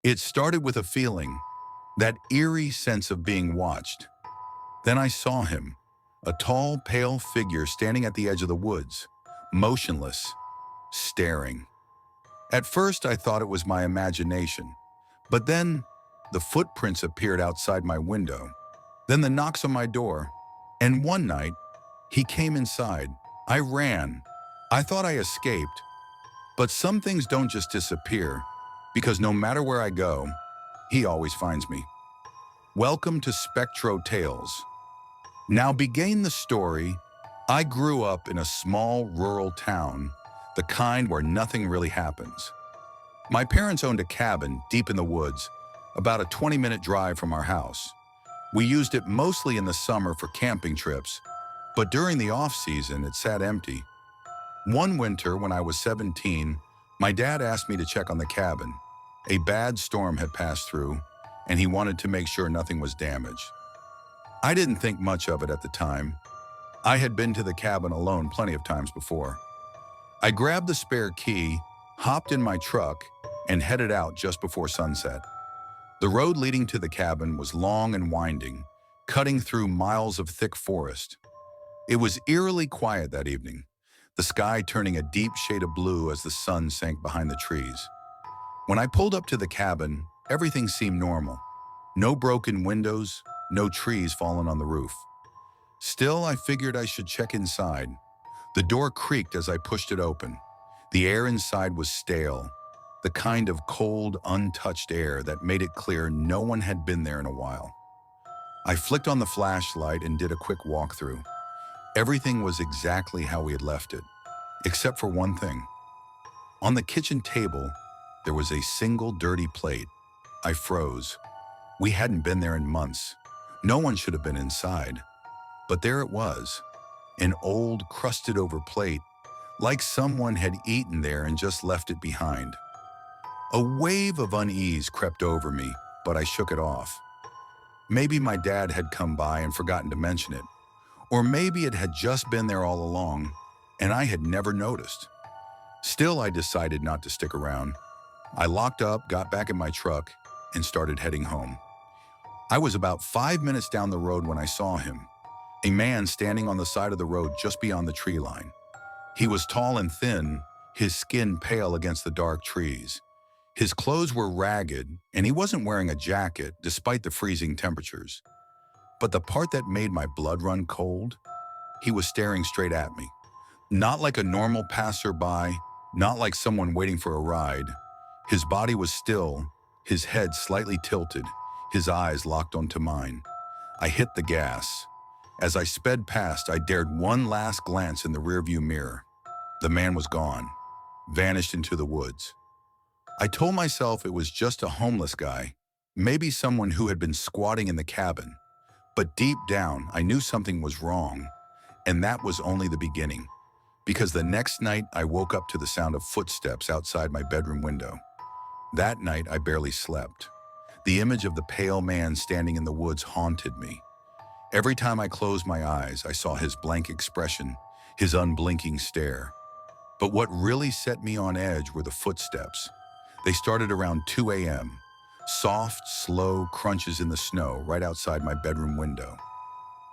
It started with a feeling, that eerie sense of being watched. Then I saw him, a tall, pale figure standing at the edge of the woods, motionless, staring. At first, I thought it was my imagination, but then the footprints appeared outside my window, then the knocks on my door, and one night, he came inside. I ran. I thought I escaped, but some things don't just disappear, because no matter where I go, he always finds me. Welcome to Spectro Tales. Now began the story. I grew up in a small rural town, the kind where nothing really happens. My parents owned a cabin deep in the woods, about a 20-minute drive from our house. We used it mostly in the summer for camping trips, but during the off-season it sat empty. One winter when I was 17, my dad asked me to check on the cabin. A bad storm had passed through, and he wanted to make sure nothing was damaged. I didn't think much of it at the time. I had been to the cabin alone plenty of times before. I grabbed the spare key, hopped in my truck, and headed out just before sunset. The road leading to the cabin was long and winding, cutting through miles of thick forest. It was eerily quiet that evening, the sky turning a deep shade of blue as the sun sank behind the trees. When I pulled up to the cabin, everything seemed normal. No broken windows, no trees fallen on the roof. Still, I figured I should check inside. The door creaked as I pushed it open. The air inside was stale, the kind of cold, untouched air that made it clear no one had been there in a while. I flicked on the flashlight and did a quick walkthrough. Everything was exactly how we had left it, except for one thing. On the kitchen table, there was a single dirty plate. I froze. We hadn't been there in months. No one should have been inside. But there it was, an old, crusted-over plate, like someone had eaten there and just left it behind. A wave of unease crept over me, but I shook it off. Maybe my dad had come by and forgotten to mention it, or maybe it had just been there all along, and I had never noticed. Still, I decided not to stick around. I locked up, got back in my truck, and started heading home. I was about 5 minutes down the road when I saw him, a man standing on the side of the road just beyond the tree line. He was tall and thin, his skin pale against the dark trees. His clothes were ragged, and he wasn't wearing a jacket despite the freezing temperatures. But the part that made my blood run cold, he was staring straight at me. Not like a normal passerby, not like someone waiting for a ride. His body was still, his head slightly tilted, his eyes locked onto mine. I hit the gas. As I sped past, I dared one last glance in the rearview mirror. The man was gone, vanished into the woods. I told myself it was just a homeless guy, maybe someone who had been squatting in the cabin. But deep down, I knew something was wrong, and that was only the beginning. Because the next night, I woke up to the sound of footsteps outside my bedroom window. That night, I barely slept. The image of the pale man standing in the woods haunted me. Every time I closed my eyes, I saw his blank expression, his unblinking stare. But what really set me on edge were the footsteps. They started around 2 a.m., soft, slow crunches in the snow right outside my bedroom window.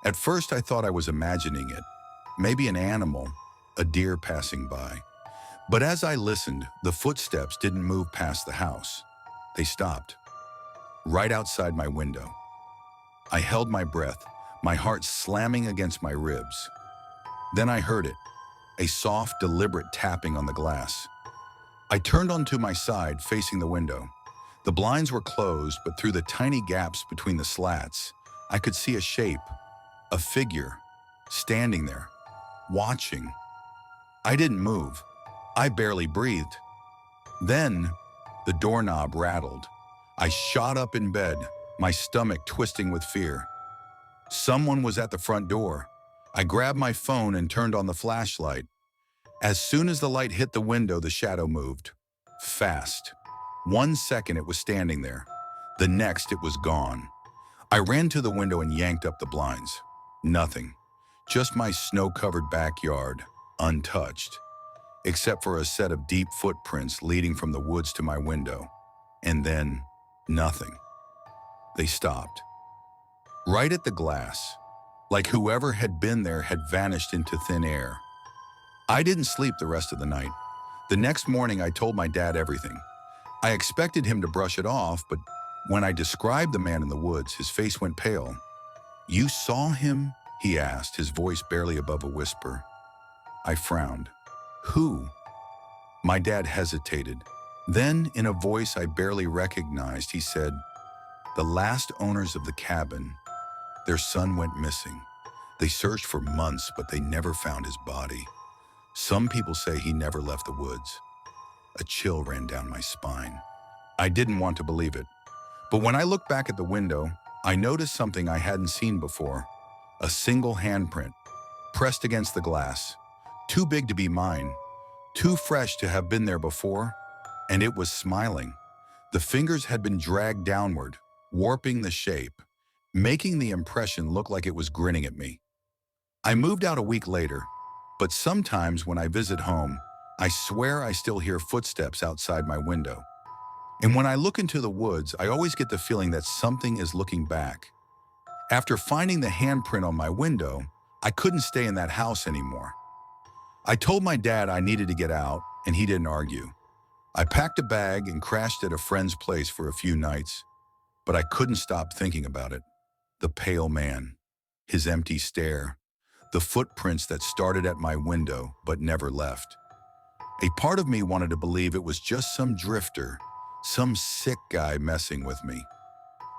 At first, I thought I was imagining it, maybe an animal, a deer passing by. But as I listened, the footsteps didn't move past the house. They stopped, right outside my window. I held my breath, my heart slamming against my ribs. Then I heard it, a soft, deliberate tapping on the glass. I turned onto my side, facing the window. The blinds were closed, but through the tiny gaps between the slats, I could see a shape, a figure, standing there, watching. I didn't move. I barely breathed. Then, the doorknob rattled. I shot up in bed, my stomach twisting with fear. Someone was at the front door. I grabbed my phone and turned on the flashlight. As soon as the light hit the window, the shadow moved. Fast. 1 second it was standing there. The next it was gone. I ran to the window and yanked up the blinds. Nothing. Just my snow-covered backyard, untouched, except for a set of deep footprints leading from the woods to my window. And then Nothing. They stopped. Right at the glass, like whoever had been there had vanished into thin air. I didn't sleep the rest of the night. The next morning, I told my dad everything. I expected him to brush it off, but when I described the man in the woods, his face went pale. "You saw him?" he asked, his voice barely above a whisper. I frowned. "Who?" My dad hesitated. Then, in a voice I barely recognized, he said, "The last owners of the cabin. Their son went missing. They searched for months, but they never found his body. Some people say he never left the woods." A chill ran down my spine. I didn't want to believe it. But when I looked back at the window, I noticed something I hadn't seen before. A single handprint, pressed against the glass. Too big to be mine. Too fresh to have been there before. And it was smiling. The fingers had been dragged downward, warping the shape, making the impression look like it was grinning at me. I moved out a week later, but sometimes when I visit home, I swear I still hear footsteps outside my window. And when I look into the woods, I always get the feeling that something is looking back. After finding the handprint on my window, I couldn't stay in that house anymore. I told my dad I needed to get out, and he didn't argue. I packed a bag and crashed at a friend's place for a few nights, but I couldn't stop thinking about it. The pale man, his empty stare, the footprints that started at my window but never left. A part of me wanted to believe it was just some drifter, some sick guy messing with me.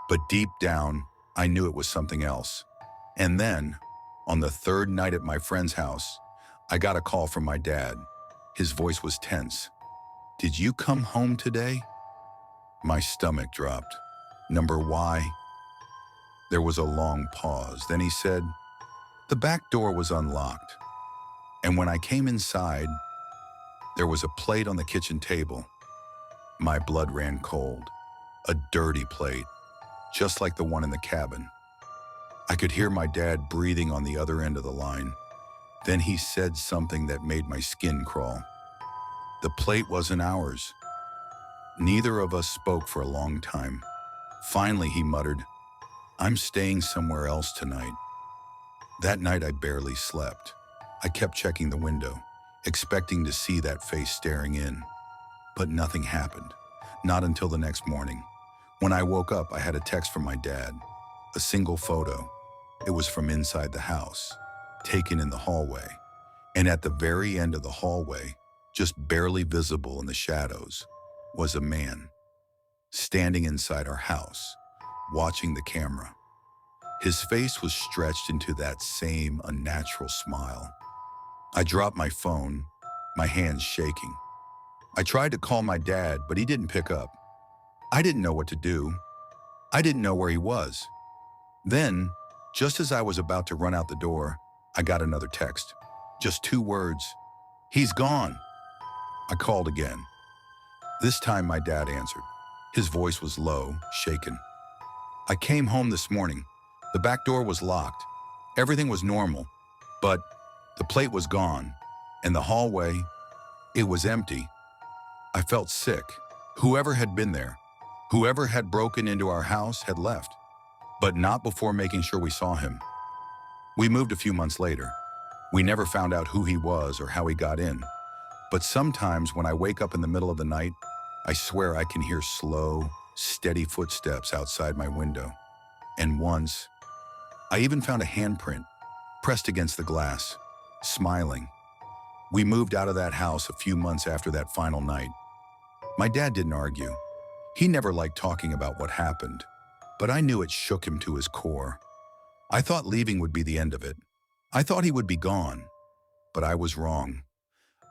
But deep down, I knew it was something else. And then, on the third night at my friend's house, I got a call from my dad. His voice was tense. "Did you come home today?" My stomach dropped. "Number why?" There was a long pause. Then he said, "The back door was unlocked. And when I came inside, there was a plate on the kitchen table." My blood ran cold. A dirty plate, just like the one in the cabin. I could hear my dad breathing on the other end of the line. Then he said something that made my skin crawl. The plate wasn't ours. Neither of us spoke for a long time. Finally, he muttered, "I'm staying somewhere else tonight." That night, I barely slept. I kept checking the window, expecting to see that face staring in. But nothing happened, not until the next morning. When I woke up, I had a text from my dad, a single photo. It was from inside the house, taken in the hallway. And at the very end of the hallway, just barely visible in the shadows, was a man, standing inside our house, watching the camera. His face was stretched into that same unnatural smile. I dropped my phone, my hands shaking. I tried to call my dad, but he didn't pick up. I didn't know what to do. I didn't know where he was. Then, just as I was about to run out the door, I got another text. Just 2 words. "He's gone." I called again. This time my dad answered. His voice was low, shaken. "I came home this morning. The back door was locked. Everything was normal, but the plate was gone, and the hallway, it was empty." I felt sick. Whoever had been there, whoever had broken into our house had left, but not before making sure we saw him. We moved a few months later. We never found out who he was or how he got in. But sometimes when I wake up in the middle of the night, I swear I can hear slow, steady footsteps outside my window. And once, I even found a handprint pressed against the glass, smiling. We moved out of that house a few months after that final night. My dad didn't argue. He never liked talking about what happened, but I knew it shook him to his core. I thought leaving would be the end of it. I thought he would be gone, but I was wrong.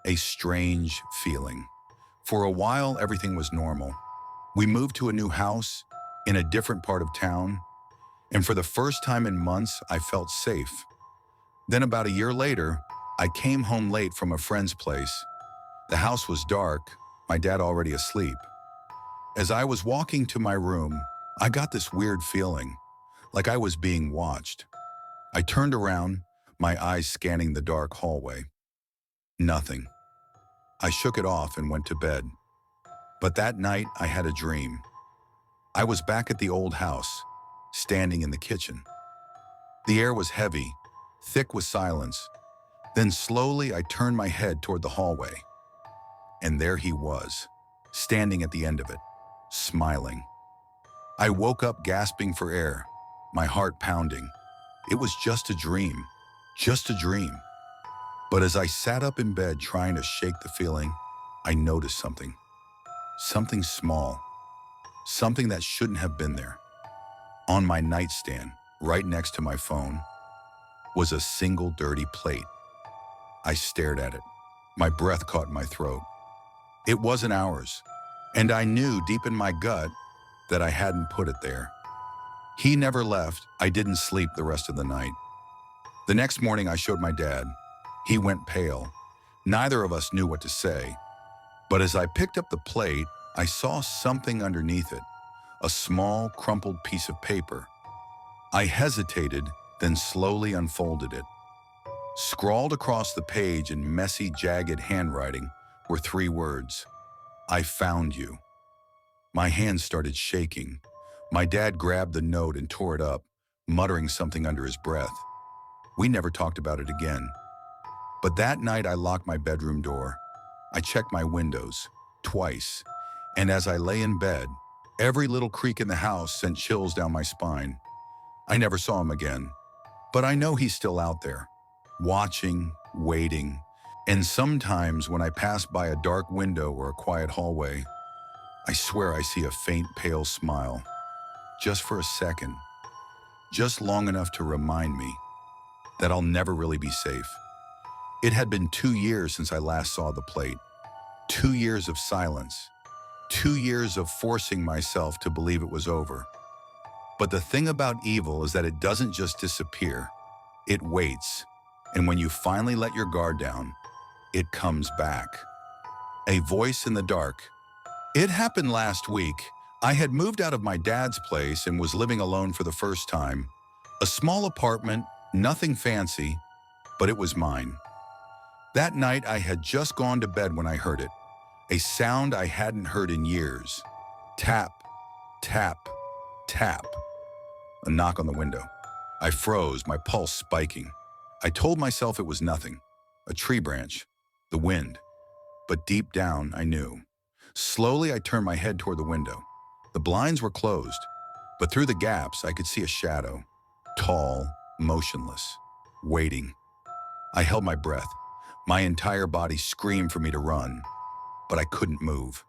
A strange feeling. For a while, everything was normal. We moved to a new house in a different part of town, and for the first time in months, I felt safe. Then about a year later, I came home late from a friend's place. The house was dark, my dad already asleep. As I was walking to my room, I got this weird feeling, like I was being watched. I turned around, my eyes scanning the dark hallway. Nothing. I shook it off and went to bed. But that night, I had a dream. I was back at the old house, standing in the kitchen. The air was heavy, thick with silence. Then slowly I turned my head toward the hallway. And there he was, standing at the end of it, smiling. I woke up gasping for air, my heart pounding. It was just a dream, just a dream. But as I sat up in bed trying to shake the feeling, I noticed something. Something small, something that shouldn't have been there. On my nightstand, right next to my phone, was a single dirty plate. I stared at it. My breath caught in my throat. It wasn't ours, and I knew deep in my gut that I hadn't put it there. He never left. I didn't sleep the rest of the night. The next morning I showed my dad. He went pale. Neither of us knew what to say. But as I picked up the plate, I saw something underneath it, a small, crumpled piece of paper. I hesitated, then slowly unfolded it. Scrawled across the page in messy, jagged handwriting were 3 words: I found you. My hands started shaking. My dad grabbed the note and tore it up, muttering something under his breath. We never talked about it again. But that night I locked my bedroom door. I checked my windows, twice, and as I lay in bed, every little creak in the house sent chills down my spine. I never saw him again, but I know he's still out there, watching, waiting, and sometimes when I pass by a dark window or a quiet hallway, I swear I see a faint, pale smile, just for a second, just long enough to remind me that I'll never really be safe. It had been 2 years since I last saw the plate. 2 years of silence. 2 years of forcing myself to believe it was over. But the thing about evil is that it doesn't just disappear. It waits. And when you finally let your guard down, it comes back. A voice in the dark. It happened last week. I had moved out of my dad's place and was living alone for the first time. A small apartment, nothing fancy, but it was mine. That night I had just gone to bed when I heard it. A sound I hadn't heard in years. Tap, tap, tap. A knock on the window. I froze, my pulse spiking. I told myself it was nothing. A tree branch. The wind. But deep down, I knew. Slowly, I turned my head toward the window. The blinds were closed, but through the gaps, I could see a shadow. Tall, motionless, waiting. I held my breath. My entire body screamed for me to run, but I couldn't move.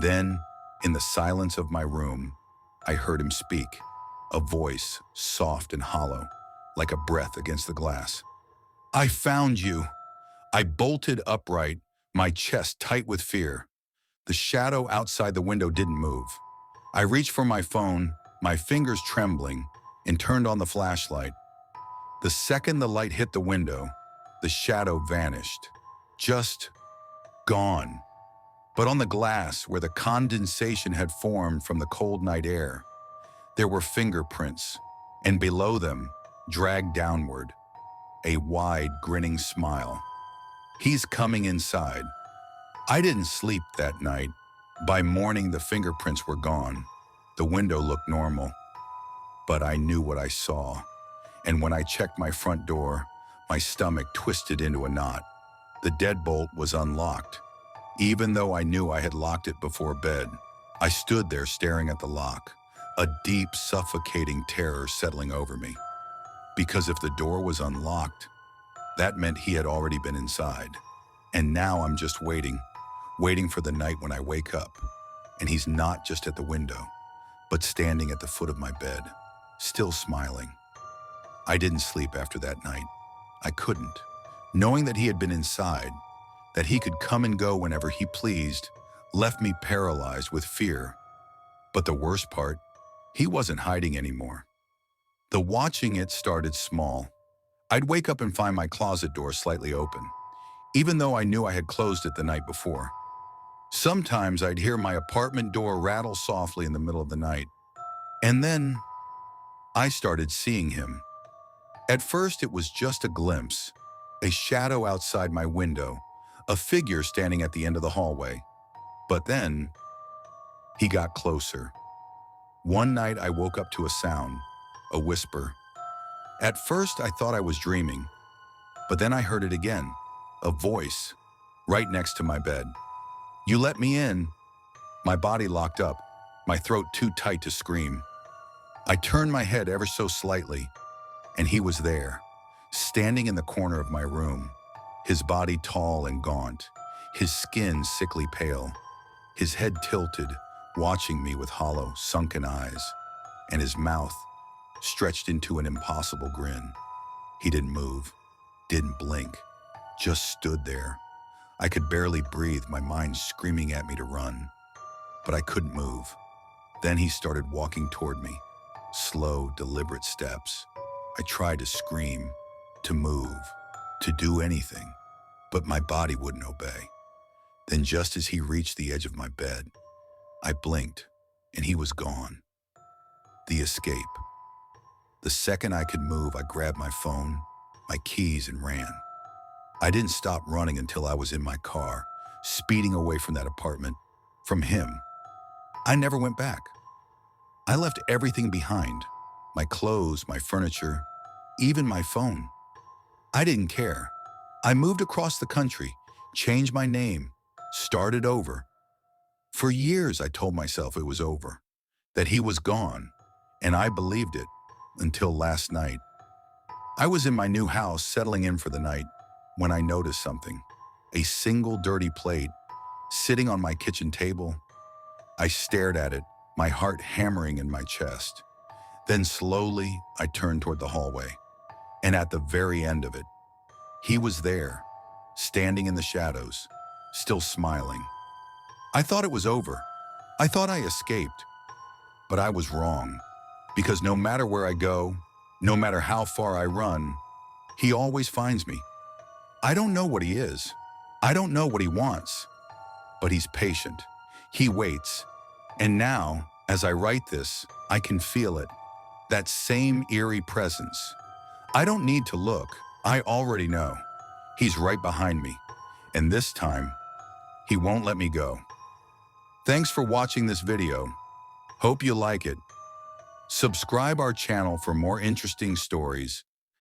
Then, in the silence of my room, I heard him speak. A voice, soft and hollow, like a breath against the glass. I found you. I bolted upright, my chest tight with fear. The shadow outside the window didn't move. I reached for my phone, my fingers trembling, and turned on the flashlight. The second the light hit the window, the shadow vanished. Just gone. But on the glass, where the condensation had formed from the cold night air, there were fingerprints, and below them, dragged downward, a wide, grinning smile. He's coming inside. I didn't sleep that night. By morning, the fingerprints were gone. The window looked normal. But I knew what I saw. And when I checked my front door, my stomach twisted into a knot. The deadbolt was unlocked. Even though I knew I had locked it before bed, I stood there staring at the lock, a deep, suffocating terror settling over me. Because if the door was unlocked, that meant he had already been inside. And now I'm just waiting for the night when I wake up, and he's not just at the window, but standing at the foot of my bed, still smiling. I didn't sleep after that night. I couldn't. Knowing that he had been inside, that he could come and go whenever he pleased, left me paralyzed with fear. But the worst part, he wasn't hiding anymore. The watching it started small. I'd wake up and find my closet door slightly open, even though I knew I had closed it the night before. Sometimes I'd hear my apartment door rattle softly in the middle of the night. And then I started seeing him. At first, it was just a glimpse, a shadow outside my window, a figure standing at the end of the hallway. But then he got closer. One night I woke up to a sound, a whisper. At first I thought I was dreaming, but then I heard it again, a voice, right next to my bed. "You let me in." My body locked up, my throat too tight to scream. I turned my head ever so slightly, and he was there, standing in the corner of my room, his body tall and gaunt, his skin sickly pale, his head tilted, watching me with hollow, sunken eyes, and his mouth stretched into an impossible grin. He didn't move, didn't blink, just stood there. I could barely breathe, my mind screaming at me to run, but I couldn't move. Then he started walking toward me, slow, deliberate steps. I tried to scream, to move, to do anything, but my body wouldn't obey. Then just as he reached the edge of my bed, I blinked, and he was gone. The escape. The second I could move, I grabbed my phone, my keys, and ran. I didn't stop running until I was in my car, speeding away from that apartment, from him. I never went back. I left everything behind, my clothes, my furniture, even my phone. I didn't care. I moved across the country, changed my name, started over. For years I told myself it was over, that he was gone, and I believed it until last night. I was in my new house settling in for the night when I noticed something, a single dirty plate sitting on my kitchen table. I stared at it, my heart hammering in my chest. Then slowly I turned toward the hallway, and at the very end of it, he was there, standing in the shadows, still smiling. I thought it was over. I thought I escaped. But I was wrong, because no matter where I go, no matter how far I run, he always finds me. I don't know what he is. I don't know what he wants, but he's patient. He waits. And now, as I write this, I can feel it, that same eerie presence. I don't need to look. I already know. He's right behind me. And this time, he won't let me go. Thanks for watching this video. Hope you like it. Subscribe our channel for more interesting stories